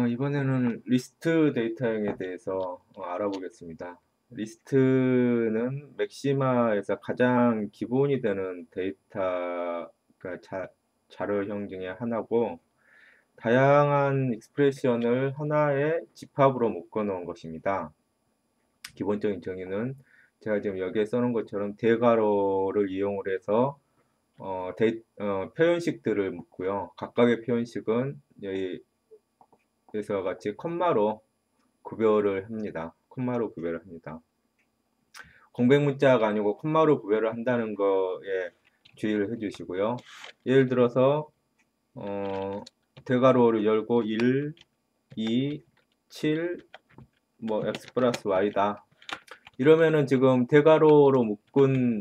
이번에는 리스트 데이터형에 대해서 알아보겠습니다. 리스트는 맥시마에서 가장 기본이 되는 데이터, 자료형 중에 하나고, 다양한 익스프레션을 하나의 집합으로 묶어 놓은 것입니다. 기본적인 정의는 제가 지금 여기에 써놓은 것처럼 대괄호를 이용을 해서 표현식들을 묶고요. 각각의 표현식은 여기서 같이 콤마로 구별을 합니다. 콤마로 구별을 합니다. 공백 문자가 아니고 콤마로 구별을 한다는 거에 주의를 해주시고요. 예를 들어서 대괄호를 열고 1, 2, 7, 뭐 x 플러스 y다. 이러면은 지금 대괄호로 묶은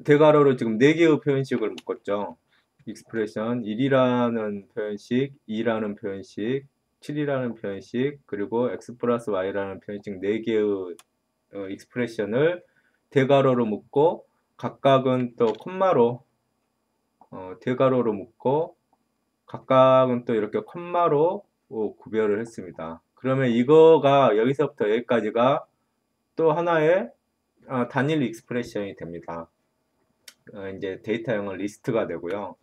대괄호로 지금 4개의 표현식을 묶었죠. 익스프레션 1이라는 표현식, 2라는 표현식, 7이라는 표현식, 그리고 x 플러스 y라는 표현식 4개의 익스프레션을 대괄호로 묶고 각각은 또 콤마로 대괄호로 묶고 각각은 또 이렇게 콤마로 구별을 했습니다. 그러면 이거가 여기서부터 여기까지가 또 하나의 단일 익스프레션이 됩니다. 이제 데이터형은 리스트가 되고요.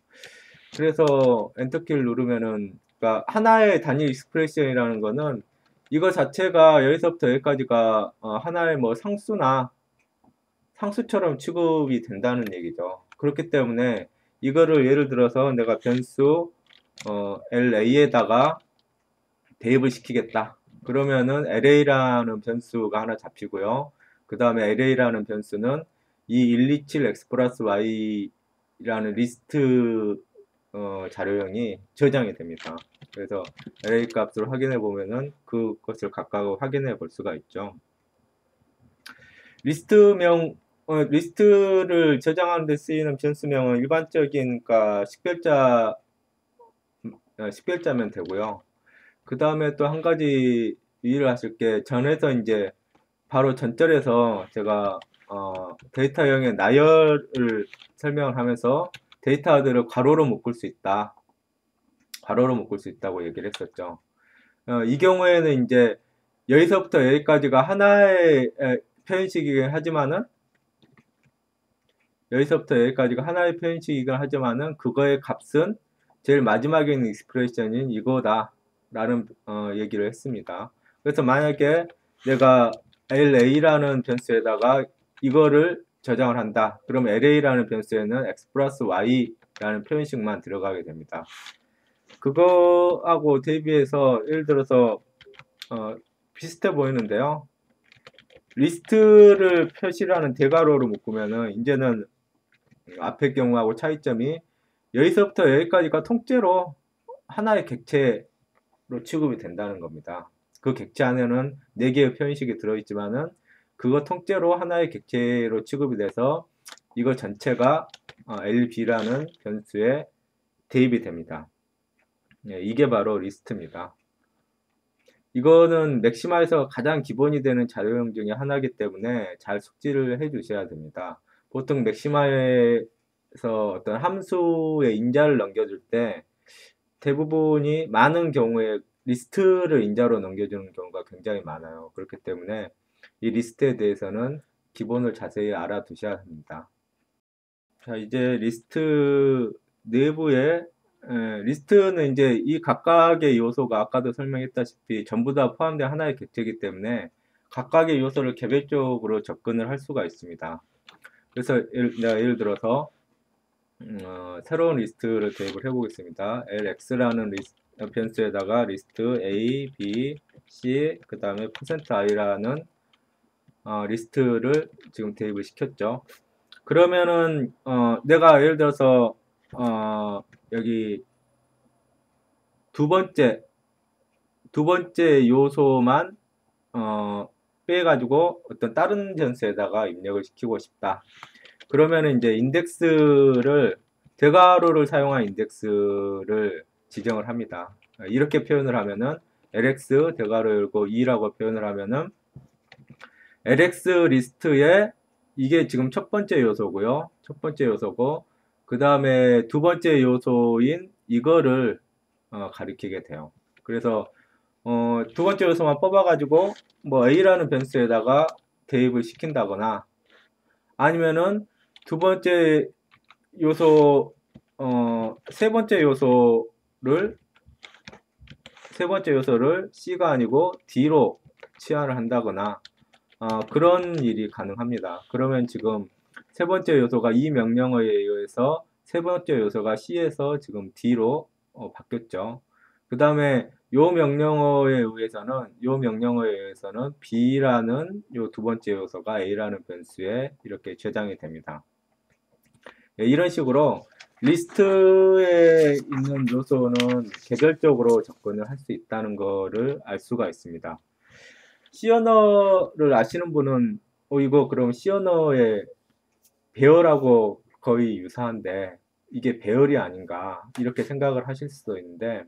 그래서 엔터키를 누르면은 그러니까 하나의 단일 익스프레션이라는 거는 이거 자체가 여기서부터 여기까지가 하나의 뭐 상수처럼 취급이 된다는 얘기죠. 그렇기 때문에 이거를 예를 들어서 내가 변수 LA에다가 대입을 시키겠다. 그러면은 LA라는 변수가 하나 잡히고요. 그 다음에 LA라는 변수는 이 127 x 플러스 y라는 리스트 자료형이 저장이 됩니다. 그래서 LA 값을 확인해 보면은 그것을 각각 확인해 볼 수가 있죠. 리스트를 저장하는 데 쓰이는 변수명은 일반적인 식별자면 되고요. 그 다음에 또 한 가지 유의를 하실 게 전에서 이제 바로 전절에서 제가 데이터형의 나열을 설명을 하면서 데이터들을 괄호로 묶을 수 있다. 괄호로 묶을 수 있다고 얘기를 했었죠. 이 경우에는 이제 여기서부터 여기까지가 하나의 표현식이긴 하지만은 그거의 값은 제일 마지막에 있는 익스프레션인 이거다 라는 얘기를 했습니다. 그래서 만약에 내가 LA라는 변수에다가 이거를 저장을 한다. 그럼 LA라는 변수에는 x 플러스 y라는 표현식만 들어가게 됩니다. 그거하고 대비해서 예를 들어서 비슷해 보이는데요. 리스트를 표시를 하는 대괄호로 묶으면은 이제는 앞의 경우하고 차이점이 여기서부터 여기까지가 통째로 하나의 객체로 취급이 된다는 겁니다. 그 객체 안에는 4개의 표현식이 들어있지만은 그거 통째로 하나의 객체로 취급이 돼서 이거 전체가 LB라는 변수에 대입이 됩니다. 이게 바로 리스트입니다. 이거는 맥시마에서 가장 기본이 되는 자료형 중에 하나이기 때문에 잘 숙지를 해 주셔야 됩니다. 보통 맥시마에서 어떤 함수의 인자를 넘겨줄 때 대부분이 많은 경우에 리스트를 인자로 넘겨주는 경우가 굉장히 많아요. 그렇기 때문에 이 리스트에 대해서는 기본을 자세히 알아두셔야 합니다. 자, 이제 리스트는 이제 이 각각의 요소가 아까도 설명했다시피 전부 다 포함된 하나의 객체이기 때문에 각각의 요소를 개별적으로 접근을 할 수가 있습니다. 그래서 내가 예를 들어서 새로운 리스트를 대입을 해보겠습니다. lx라는 변수에다가 리스트 a, b, c 그 다음에 %i라는 리스트를 지금 대입을 시켰죠. 그러면은 내가 예를 들어서 여기 두 번째 요소만 빼가지고 어떤 다른 변수에다가 입력을 시키고 싶다. 그러면은 이제 대괄호를 사용한 인덱스를 지정을 합니다. 이렇게 표현을 하면은 lx 대괄호 열고 2라고 표현을 하면은 lx 리스트에 이게 지금 첫 번째 요소고요. 첫 번째 요소고 그 다음에 두 번째 요소인 이거를 가리키게 돼요. 그래서 두 번째 요소만 뽑아가지고 뭐 A라는 변수에다가 대입을 시킨다거나 아니면은 두 번째 요소 세 번째 요소를 C가 아니고 D로 치환을 한다거나 그런 일이 가능합니다. 그러면 지금 세 번째 요소가 이 명령어에 의해서 세 번째 요소가 C에서 지금 D로 바뀌었죠. 그 다음에 요 명령어에 의해서는 B라는 요 두 번째 요소가 A라는 변수에 이렇게 저장이 됩니다. 예, 이런 식으로 리스트에 있는 요소는 개별적으로 접근을 할 수 있다는 것을 알 수가 있습니다. C 언어를 아시는 분은 이거 그럼 C 언어의 배열하고 거의 유사한데 이게 배열이 아닌가 이렇게 생각을 하실 수도 있는데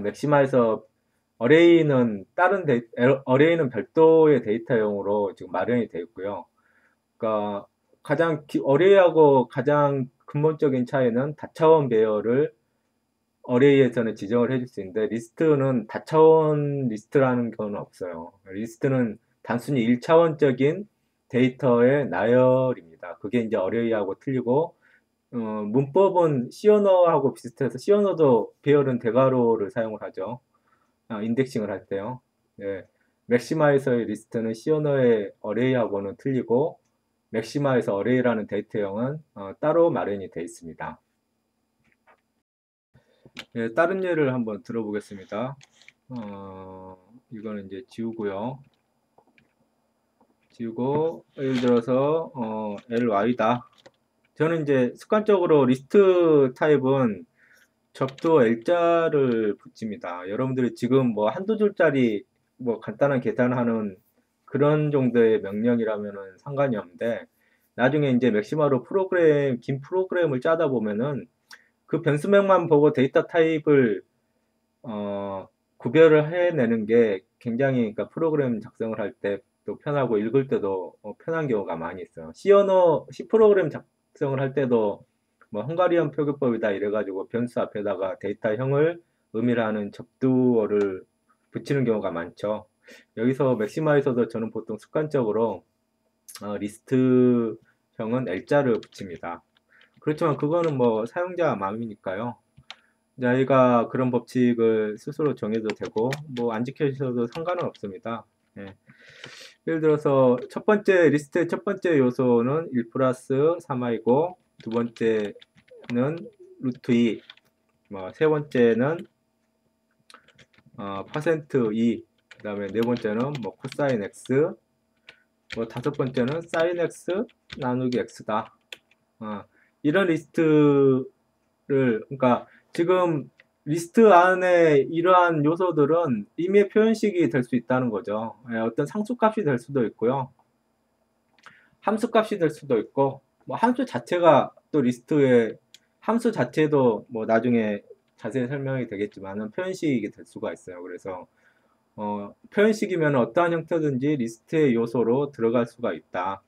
맥시마에서 어레이는 별도의 데이터용으로 지금 마련이 되어 있고요. 그러니까 어레이하고 가장 근본적인 차이는 다차원 배열을 어레이에서는 지정을 해줄 수 있는데 리스트는 다차원 리스트라는 건 없어요. 리스트는 단순히 1차원적인 데이터의 나열입니다. 그게 이제 어레이하고 틀리고 문법은 C 언어하고 비슷해서 C 언어도 배열은 대괄호를 사용을 하죠. 인덱싱을 할 때요. 네. 맥시마에서의 리스트는 C 언어의 어레이하고는 틀리고 맥시마에서 어레이라는 데이터형은 따로 마련이 되어 있습니다. 네, 다른 예를 한번 들어보겠습니다. 이거는 이제 지우고요. 지우고 예를 들어서 ly다. 저는 이제 습관적으로 리스트 타입은 접두 L자를 붙입니다. 여러분들이 지금 뭐 한두 줄짜리 뭐 간단한 계산하는 그런 정도의 명령이라면은 상관이 없는데 나중에 이제 맥시마로 긴 프로그램을 짜다 보면은 그 변수명만 보고 데이터 타입을 구별을 해내는 게 굉장히 그러니까 프로그램 작성을 할 때도 편하고 읽을 때도 편한 경우가 많이 있어요. C 프로그램 작성을 할 때도 뭐 헝가리언 표기법이다 이래가지고 변수 앞에다가 데이터형을 의미하는 접두어를 붙이는 경우가 많죠. 여기서 맥시마에서도 저는 보통 습관적으로 리스트형은 L자를 붙입니다. 그렇지만 그거는 뭐 사용자 마음이니까요. 저희가 그런 법칙을 스스로 정해도 되고 뭐 안 지켜주셔도 상관은 없습니다. 예. 예를 들어서 리스트의 첫 번째 요소는 1 플러스 3i고 두 번째는 루트 2, 세 번째는 퍼센트 2, 그 다음에 네 번째는 코사인 x, 다섯 번째는 사인 x 나누기 x다. 이런 리스트를 그러니까 지금 리스트 안에 이러한 요소들은 임의 표현식이 될 수 있다는 거죠. 어떤 상수값이 될 수도 있고요. 함수값이 될 수도 있고 함수 자체가 또 리스트의 함수 자체도 뭐 나중에 자세히 설명이 되겠지만 표현식이 될 수가 있어요. 그래서 표현식이면 어떠한 형태든지 리스트의 요소로 들어갈 수가 있다.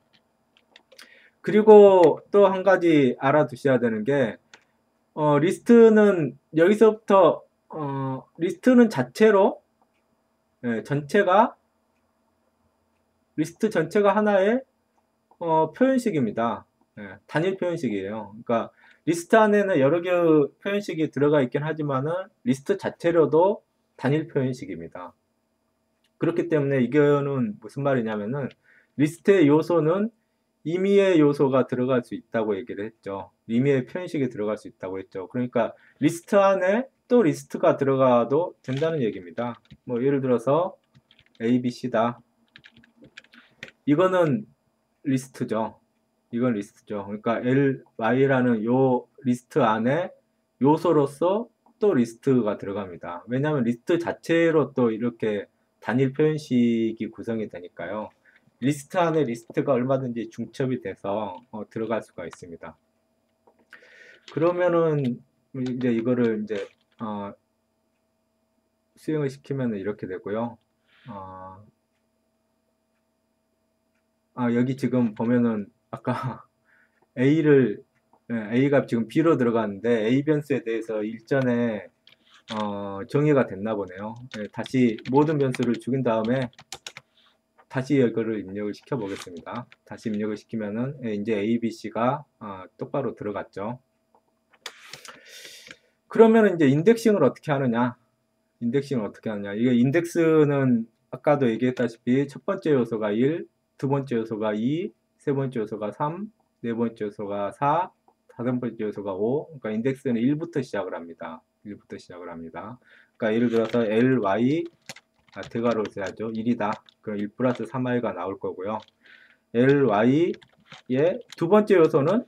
그리고 또 한 가지 알아두셔야 되는 게 리스트는 여기서부터 리스트는 자체로 전체가 리스트 전체가 하나의 표현식입니다. 단일 표현식이에요. 그러니까 리스트 안에는 여러 개의 표현식이 들어가 있긴 하지만은 리스트 자체로도 단일 표현식입니다. 그렇기 때문에 이거는 무슨 말이냐면은 리스트의 요소는 임의의 요소가 들어갈 수 있다고 얘기를 했죠. 임의의 표현식이 들어갈 수 있다고 했죠. 그러니까 리스트 안에 또 리스트가 들어가도 된다는 얘기입니다. 뭐 예를 들어서 A, B, C다. 이거는 리스트죠. 이건 리스트죠. 그러니까 Y라는 요 리스트 안에 요소로서 또 리스트가 들어갑니다. 왜냐하면 리스트 자체로 또 이렇게 단일 표현식이 구성이 되니까요. 리스트 안에 리스트가 얼마든지 중첩이 돼서 들어갈 수가 있습니다. 그러면은 이제 이거를 이제 수행을 시키면 이렇게 되고요. 여기 지금 보면은 아까 A가 지금 B로 들어갔는데 A 변수에 대해서 일전에 정의가 됐나 보네요. 네, 다시 모든 변수를 죽인 다음에 다시 이거를 입력을 시켜 보겠습니다. 다시 입력을 시키면은 이제 A, B, C가 똑바로 들어갔죠. 그러면 이제 인덱싱을 어떻게 하느냐? 인덱싱을 어떻게 하느냐? 이게 인덱스는 아까도 얘기했다시피 첫 번째 요소가 1, 두 번째 요소가 2, 세 번째 요소가 3, 네 번째 요소가 4, 다섯 번째 요소가 5. 그러니까 인덱스는 1부터 시작을 합니다. 1부터 시작을 합니다. 그러니까 예를 들어서 ly 대괄호를 써야죠. 1이다. 그럼 1 플러스 3i가 나올 거고요. ly의 두 번째 요소는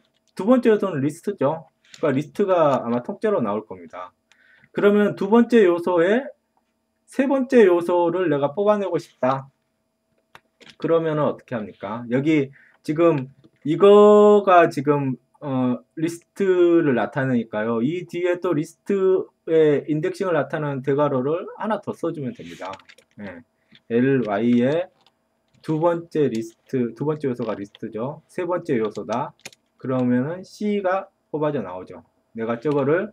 리스트죠. 그러니까 리스트가 아마 통째로 나올 겁니다. 그러면 두 번째 요소에 세 번째 요소를 내가 뽑아내고 싶다. 그러면 어떻게 합니까? 여기 지금 이거가 지금 리스트를 나타내니까요. 이 뒤에 또 리스트의 인덱싱을 나타내는 대괄호를 하나 더 써주면 됩니다. 네. ly의 두 번째 요소가 리스트죠. 세 번째 요소다. 그러면은 C가 뽑아져 나오죠. 내가 저거를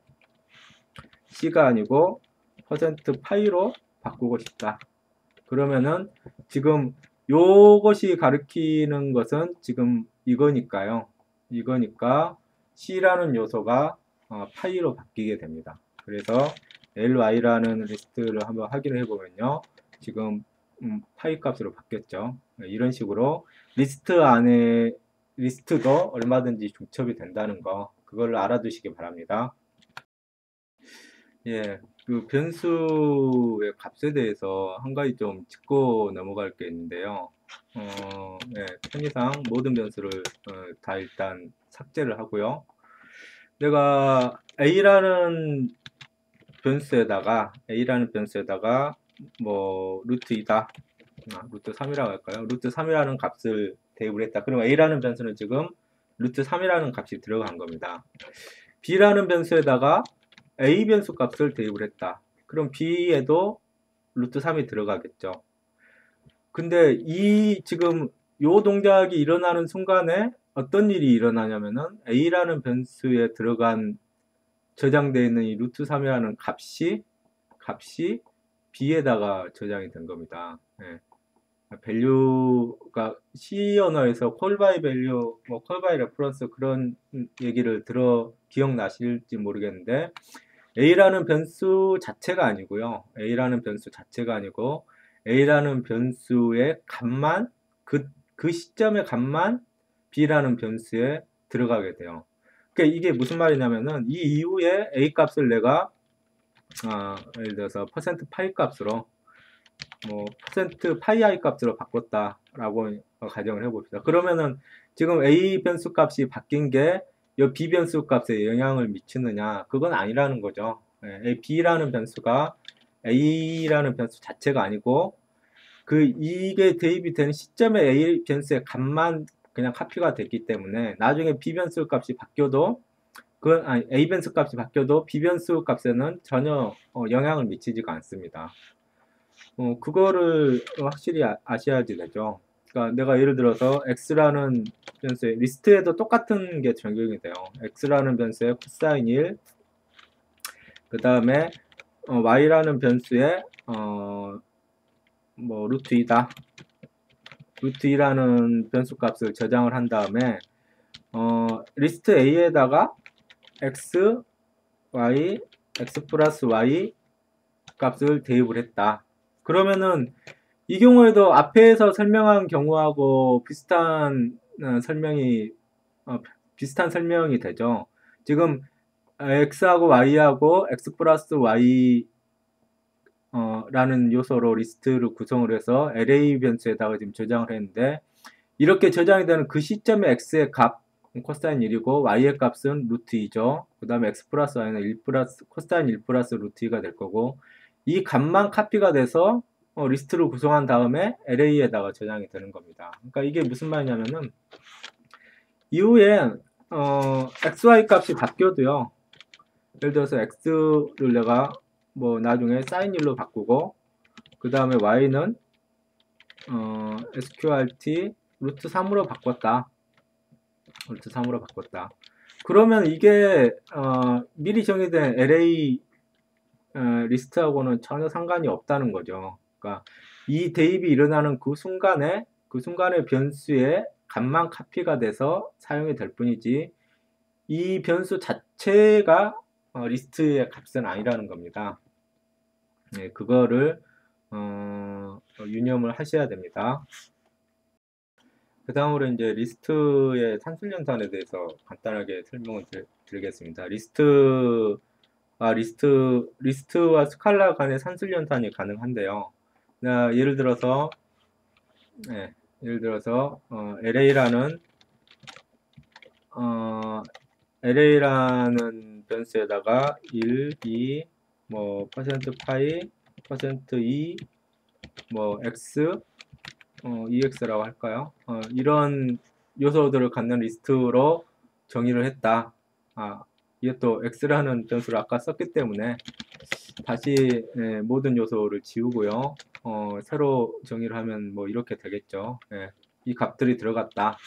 C가 아니고 %파이로 바꾸고 싶다. 그러면은 지금 요것이 가리키는 것은 지금 이거니까요. 이거니까 C라는 요소가 파이로 바뀌게 됩니다. 그래서 ly라는 리스트를 한번 확인을 해보면요. 지금 파이 값으로 바뀌었죠. 이런 식으로 리스트 안에 리스트도 얼마든지 중첩이 된다는 거, 그걸 알아두시기 바랍니다. 예, 그 변수의 값에 대해서 한 가지 좀 짚고 넘어갈 게 있는데요. 예, 편의상 모든 변수를 다 일단 삭제를 하고요. 내가 A라는 변수에다가 뭐 루트 2다, 루트 3이라고 할까요? 루트 3이라는 값을 대입을 했다. 그럼 A라는 변수는 지금 루트 3이라는 값이 들어간 겁니다. B라는 변수에다가 A 변수 값을 대입을 했다. 그럼 B에도 루트 3이 들어가겠죠. 근데 이 지금 요 동작이 일어나는 순간에 어떤 일이 일어나냐면은 A라는 변수에 들어간 저장되어 있는 이 루트 3이라는 값이 B에다가 저장이 된 겁니다. 예. 밸류가 C 언어에서 call by value, 뭐 call by reference 그런 얘기를 기억나실지 모르겠는데 A라는 변수 자체가 아니고요. A라는 변수 자체가 아니고 A라는 변수의 값만 그 시점의 값만 B라는 변수에 들어가게 돼요. 그러니까 이게 무슨 말이냐면은 이 이후에 A 값을 내가 예를 들어서 %파이 값으로 뭐 %파이 i 값으로 바꿨다라고 가정을 해봅시다. 그러면은 지금 A 변수 값이 바뀐 게 이 B 변수 값에 영향을 미치느냐? 그건 아니라는 거죠. B라는 변수가 A라는 변수 자체가 아니고 이게 대입이 되는 시점에 A 변수의 값만 그냥 카피가 됐기 때문에 나중에 B 변수 값이 바뀌어도 A 변수 값이 바뀌어도 B 변수 값에는 전혀 영향을 미치지가 않습니다. 그거를 확실히 아셔야지 되죠. 그러니까 내가 예를 들어서 x라는 변수의 리스트에도 똑같은 게 적용이 돼요. x라는 변수의 코사인 1, 그 다음에 y라는 변수의 뭐 루트 2다. 루트 2라는 변수 값을 저장을 한 다음에 리스트 A에다가 x, y, x 플러스 y 값을 대입을 했다. 그러면은 이 경우에도 앞에서 설명한 경우하고 비슷한 설명이 되죠. 지금 x하고 y하고 x 플러스 y 라는 요소로 리스트를 구성을 해서 LA 변수에다가 지금 저장을 했는데 이렇게 저장이 되는 그 시점에 x의 값 코사인 1이고 y의 값은 루트 2죠. 그 다음에 x 플러스 y는 코사인 1 플러스 루트 2가 될 거고 이 값만 카피가 돼서 리스트를 구성한 다음에 LA에다가 저장이 되는 겁니다. 그러니까 이게 무슨 말이냐면은 이후에 XY 값이 바뀌어도요. 예를 들어서 X를 내가 뭐 나중에 사인 1로 바꾸고 그 다음에 Y는 SQRT 루트 3으로 바꿨다. 루트 3으로 바꿨다. 그러면 이게 미리 정의된 LA 리스트하고는 전혀 상관이 없다는 거죠. 그러니까 이 대입이 일어나는 그 순간에 변수의 값만 카피가 돼서 사용이 될 뿐이지 이 변수 자체가 리스트의 값은 아니라는 겁니다. 네, 그거를 유념을 하셔야 됩니다. 그 다음으로 이제 리스트의 산술연산에 대해서 간단하게 설명을 드리겠습니다. 리스트와 스칼라 간의 산술연산이 가능한데요. 예를 들어서 LA라는 변수에다가 1, 2, 뭐 %파이, %2, 뭐 x, ex라고 할까요? 이런 요소들을 갖는 리스트로 정의를 했다. 이게 또 x라는 변수를 아까 썼기 때문에 다시 모든 요소를 지우고요. 새로 정의를 하면 뭐 이렇게 되겠죠. 이 값들이 들어갔다.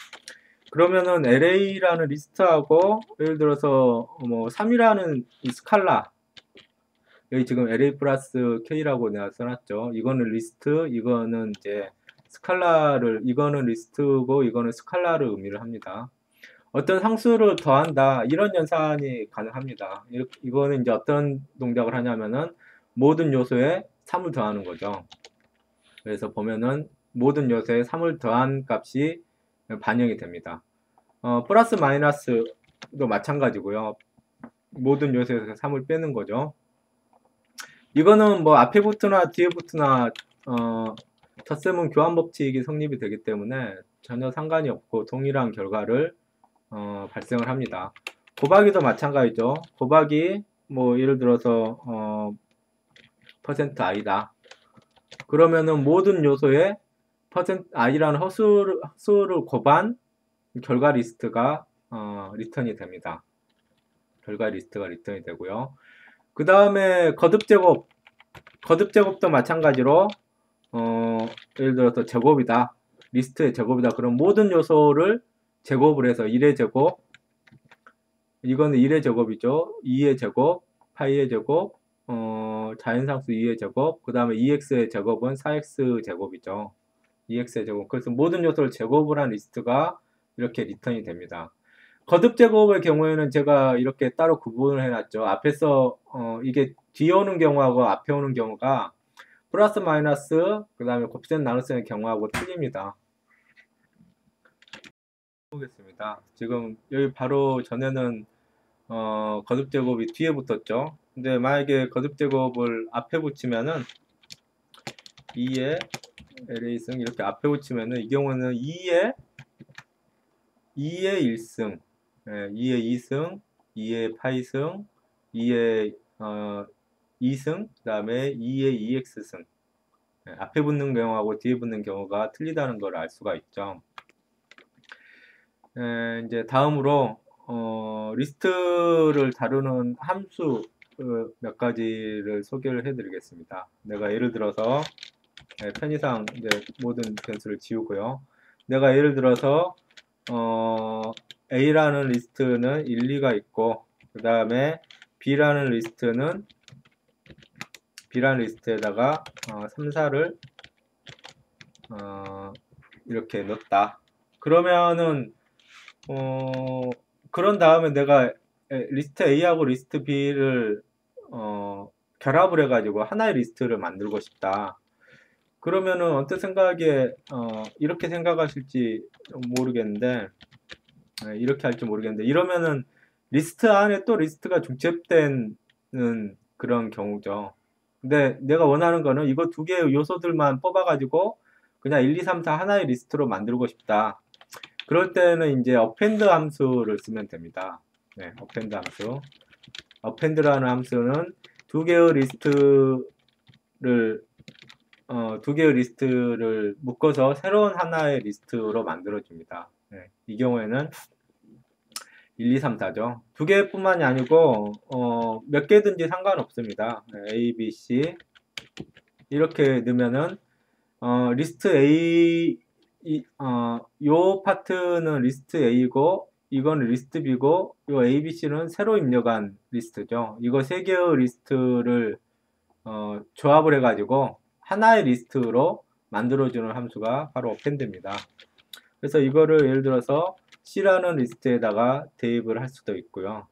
그러면은 LA라는 리스트하고 예를 들어서 뭐 3이라는 이 스칼라, 여기 지금 LA 플러스 K라고 내가 써놨죠. 이거는 리스트, 이거는 이제 스칼라를, 이거는 리스트고 이거는 스칼라를 의미를 합니다. 어떤 상수를 더한다, 이런 연산이 가능합니다. 이거는 이제 어떤 동작을 하냐면은 모든 요소에 3을 더하는 거죠. 그래서 보면은 모든 요소에 3을 더한 값이 반영이 됩니다. 플러스 마이너스도 마찬가지고요. 모든 요소에서 3을 빼는 거죠. 이거는 뭐 앞에 부트나 뒤에 부트나 덧셈은 교환 법칙이 성립이 되기 때문에 전혀 상관이 없고 동일한 결과를 발생을 합니다. 곱하기도 마찬가지죠. 곱하기 뭐 예를 들어서 %i다. 그러면은 모든 요소에 %i라는 허수를 곱한 결과 리스트가 리턴이 됩니다. 결과 리스트가 리턴이 되고요. 그 다음에 거듭제곱도 마찬가지로 예를 들어서 제곱이다. 리스트의 제곱이다. 그럼 모든 요소를 제곱을 해서 1의 제곱, 이거는 1의 제곱이죠. 2의 제곱, 파이의 제곱, 자연상수 2의 제곱, 그 다음에 2x의 제곱은 4x 제곱이죠. 2x의 제곱. 그래서 모든 요소를 제곱을 한 리스트가 이렇게 리턴이 됩니다. 거듭 제곱의 경우에는 제가 이렇게 따로 구분을 해놨죠. 앞에서 이게 뒤에 오는 경우하고 앞에 오는 경우가 플러스 마이너스 그 다음에 곱셈 나눗셈의 경우하고 틀립니다. 보겠습니다. 지금 여기 바로 전에는 거듭 제곱이 뒤에 붙었죠. 근데 만약에 거듭 제곱을 앞에 붙이면은 2의 LA승 이렇게 앞에 붙이면은 이 경우는 2의 1승, 2의 2승, 2의 파이승, 2의 2승, 그 다음에 2의 2x승. 앞에 붙는 경우하고 뒤에 붙는 경우가 틀리다는 걸 알 수가 있죠. 이제 다음으로 리스트를 다루는 함수 몇 가지를 소개를 해드리겠습니다. 내가 예를 들어서 편의상 이제 모든 변수를 지우고요. 내가 예를 들어서 A라는 리스트는 1, 2가 있고 그 다음에 B라는 리스트에다가 3, 4를 이렇게 넣었다. 그러면은 그런 다음에 내가 리스트 A하고 리스트 B를 결합을 해가지고 하나의 리스트를 만들고 싶다. 그러면은 어떤 생각에 이렇게 생각하실지 모르겠는데 이렇게 할지 모르겠는데 이러면은 리스트 안에 또 리스트가 중첩되는 그런 경우죠. 근데 내가 원하는 거는 이거 두 개의 요소들만 뽑아가지고 그냥 1, 2, 3, 4 하나의 리스트로 만들고 싶다. 그럴 때는 이제 append 함수를 쓰면 됩니다. 네, append 함수. append라는 함수는 두 개의 리스트를 묶어서 새로운 하나의 리스트로 만들어줍니다. 네, 이 경우에는 1, 2, 3, 4죠. 두 개뿐만이 아니고 몇 개든지 상관없습니다. 네, A, B, C 이렇게 넣으면은 리스트 A 요 파트는 리스트 A고 이건 리스트 B고 요 A, B, C는 새로 입력한 리스트죠. 이거 세 개의 리스트를 조합을 해가지고 하나의 리스트로 만들어주는 함수가 바로 append입니다. 그래서 이거를 예를 들어서 C라는 리스트에다가 대입을 할 수도 있고요.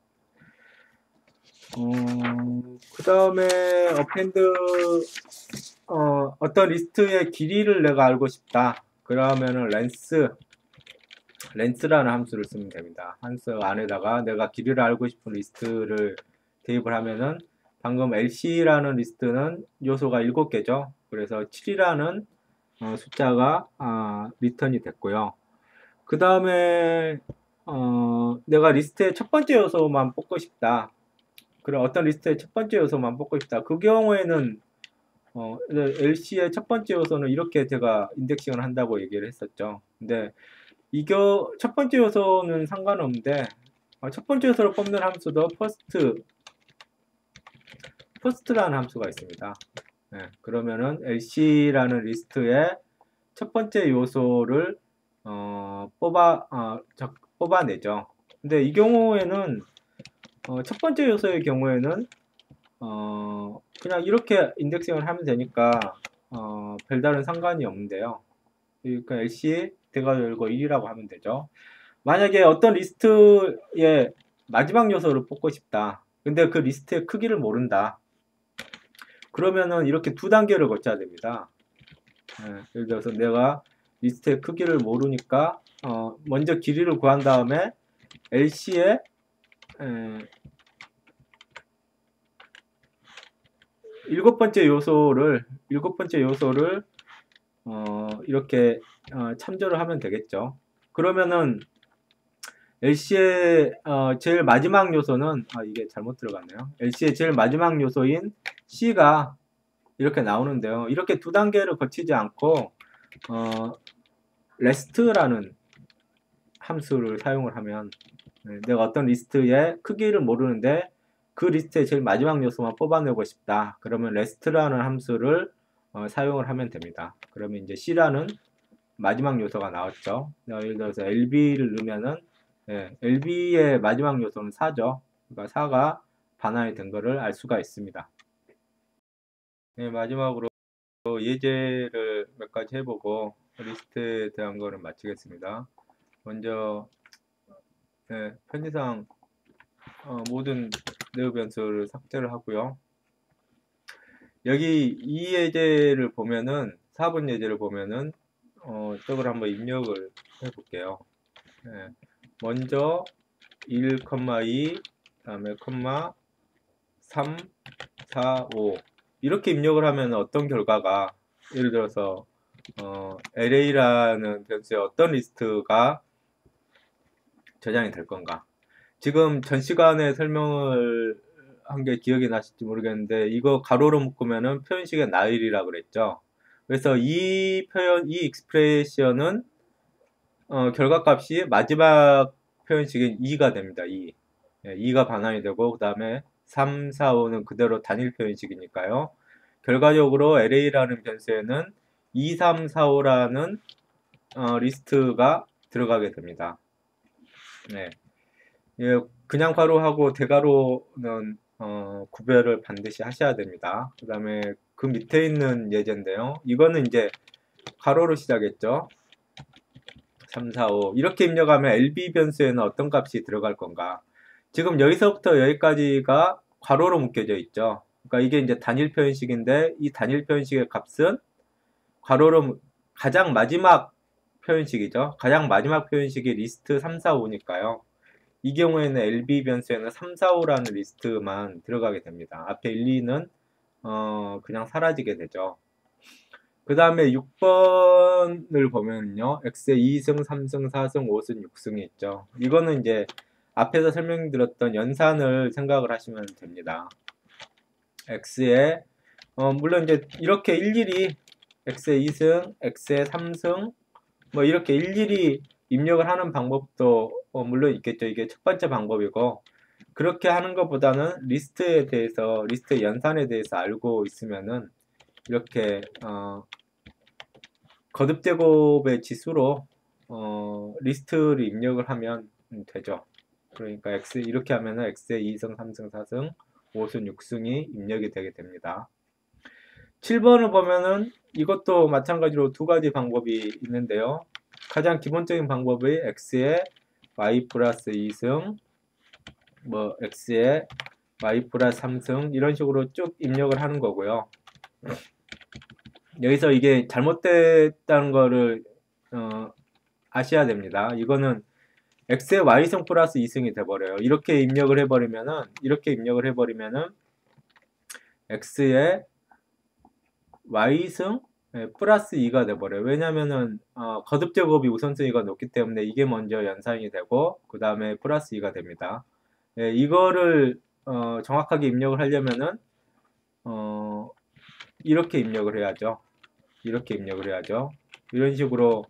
그 다음에 append 어떤 리스트의 길이를 내가 알고 싶다. 그러면은 렌스라는 함수를 쓰면 됩니다. 함수 안에다가 내가 길이를 알고 싶은 리스트를 대입을 하면은 방금 LC라는 리스트는 요소가 7개죠. 그래서 7이라는 숫자가 리턴이 됐고요. 그 다음에 내가 리스트의 첫 번째 요소만 뽑고 싶다. 그럼 어떤 리스트의 첫 번째 요소만 뽑고 싶다. 그 경우에는 LC의 첫 번째 요소는 이렇게 제가 인덱싱을 한다고 얘기를 했었죠. 근데 첫 번째 요소는 상관없는데 첫 번째 요소를 뽑는 함수도 first라는 함수가 있습니다. 네, 그러면은 LC라는 리스트의 첫 번째 요소를 뽑아내죠. 근데 이 경우에는 첫 번째 요소의 경우에는 그냥 이렇게 인덱싱을 하면 되니까 별다른 상관이 없는데요. 그러니까 LC 대괄호 열고 1이라고 하면 되죠. 만약에 어떤 리스트의 마지막 요소를 뽑고 싶다. 근데 그 리스트의 크기를 모른다. 그러면은 이렇게 두 단계를 거쳐야 됩니다. 예를 들어서 내가 리스트의 크기를 모르니까 먼저 길이를 구한 다음에 LC의 일곱 번째 요소를 이렇게 참조를 하면 되겠죠. 그러면은 LC의 제일 마지막 요소는 이게 잘못 들어갔네요. LC의 제일 마지막 요소인 C가 이렇게 나오는데요. 이렇게 두 단계를 거치지 않고 rest라는 함수를 사용을 하면 내가 어떤 리스트의 크기를 모르는데 그 리스트의 제일 마지막 요소만 뽑아내고 싶다. 그러면 rest라는 함수를 사용을 하면 됩니다. 그러면 이제 C라는 마지막 요소가 나왔죠. 예를 들어서 LB를 넣으면은 LB의 마지막 요소는 4죠. 그러니까 4가 반환이 된 것을 알 수가 있습니다. 네, 마지막으로 예제를 몇 가지 해보고 리스트에 대한 거는 마치겠습니다. 먼저 편의상 모든 내부 변수를 삭제를 하고요. 여기 이 예제를 보면은 4번 예제를 보면은 저걸 한번 입력을 해볼게요. 먼저 1, 2, 다음에 콤마 3, 4, 5 이렇게 입력을 하면 어떤 결과가 예를 들어서 LA라는 변수에 어떤 리스트가 저장이 될 건가. 지금 전 시간에 설명을 한 게 기억이 나실지 모르겠는데 이거 가로로 묶으면은 표현식의 나일이라 그랬죠. 그래서 이 익스프레션은 결과값이 마지막 표현식인 2가 됩니다. 2. 2가 반환이 되고 그 다음에 3, 4, 5는 그대로 단일 표현식이니까요. 결과적으로 LA라는 변수에는 2, 3, 4, 5라는 리스트가 들어가게 됩니다. 네. 예, 그냥 가로하고 대가로는 구별을 반드시 하셔야 됩니다. 그 다음에 그 밑에 있는 예제인데요. 이거는 이제 가로로 시작했죠. 3, 4, 5 이렇게 입력하면 LB 변수에는 어떤 값이 들어갈 건가. 지금 여기서부터 여기까지가 괄호로 묶여져 있죠. 그러니까 이게 이제 단일 표현식인데 이 단일 표현식의 값은 괄호로 가장 마지막 표현식이죠. 가장 마지막 표현식이 리스트 3, 4, 5니까요. 이 경우에는 LB 변수에는 3, 4, 5라는 리스트만 들어가게 됩니다. 앞에 1, 2는 그냥 사라지게 되죠. 그 다음에 6번을 보면요. X에 2승, 3승, 4승, 5승, 6승이 있죠. 이거는 이제 앞에서 설명드렸던 연산을 생각을 하시면 됩니다. X에 물론 이제 이렇게 일일이 X에 2승, X에 3승 뭐 이렇게 일일이 입력을 하는 방법도 물론 있겠죠. 이게 첫 번째 방법이고 그렇게 하는 것보다는 리스트의 연산에 대해서 알고 있으면은 이렇게 거듭 제곱의 지수로 리스트를 입력을 하면 되죠. 그러니까 이렇게 하면은 X에 2승, 3승, 4승, 5승, 6승이 입력이 되게 됩니다. 7번을 보면은 이것도 마찬가지로 두 가지 방법이 있는데요. 가장 기본적인 방법이 x에 y 플러스 2승, 뭐 x에 y 플러스 3승 이런 식으로 쭉 입력을 하는 거고요. 여기서 이게 잘못됐다는 거를 아셔야 됩니다. 이거는 x의 y승 플러스 2승이 돼버려요. 이렇게 입력을 해버리면은 x의 y승 플러스 2가 돼버려요. 왜냐면은 거듭 제곱이 우선순위가 높기 때문에 이게 먼저 연산이 되고 그 다음에 플러스 2가 됩니다. 이거를 정확하게 입력을 하려면은 이렇게 입력을 해야죠. 이렇게 입력을 해야죠. 이런 식으로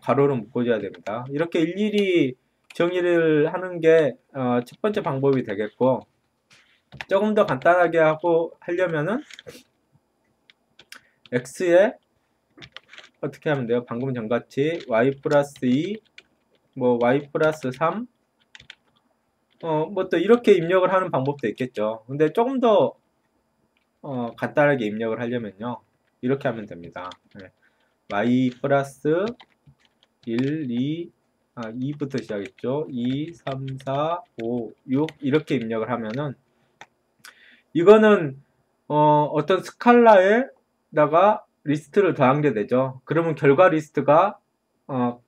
가로를 묶어줘야 됩니다. 이렇게 일일이 정의를 하는 게 첫 번째 방법이 되겠고, 조금 더 간단하게 하려면은 x에 어떻게 하면 돼요? 방금 전같이 y 플러스 2, 뭐 y 플러스 3, 뭐 또 이렇게 입력을 하는 방법도 있겠죠. 근데 조금 더 간단하게 입력을 하려면요, 이렇게 하면 됩니다. y 플러스 1, 2, 2부터 시작했죠. 2, 3, 4, 5, 6 이렇게 입력을 하면은 이거는 어떤 스칼라에다가 리스트를 더한 게 되죠. 그러면 결과 리스트가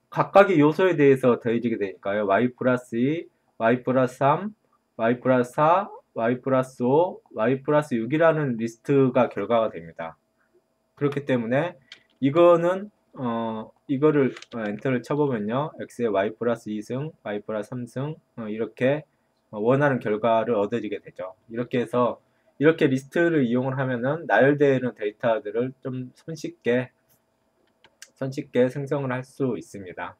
각각의 요소에 대해서 더해지게 되니까요. y 플러스 2, y 플러스 3, y 플러스 4, y 플러스 5, y 플러스 6이라는 리스트가 결과가 됩니다. 그렇기 때문에 이거는 이거를 엔터를 쳐보면요. x의 y 플러스 2승, y 플러스 3승 이렇게 원하는 결과를 얻어지게 되죠. 이렇게 해서 이렇게 리스트를 이용을 하면은 나열되는 데이터들을 좀 손쉽게 생성을 할 수 있습니다.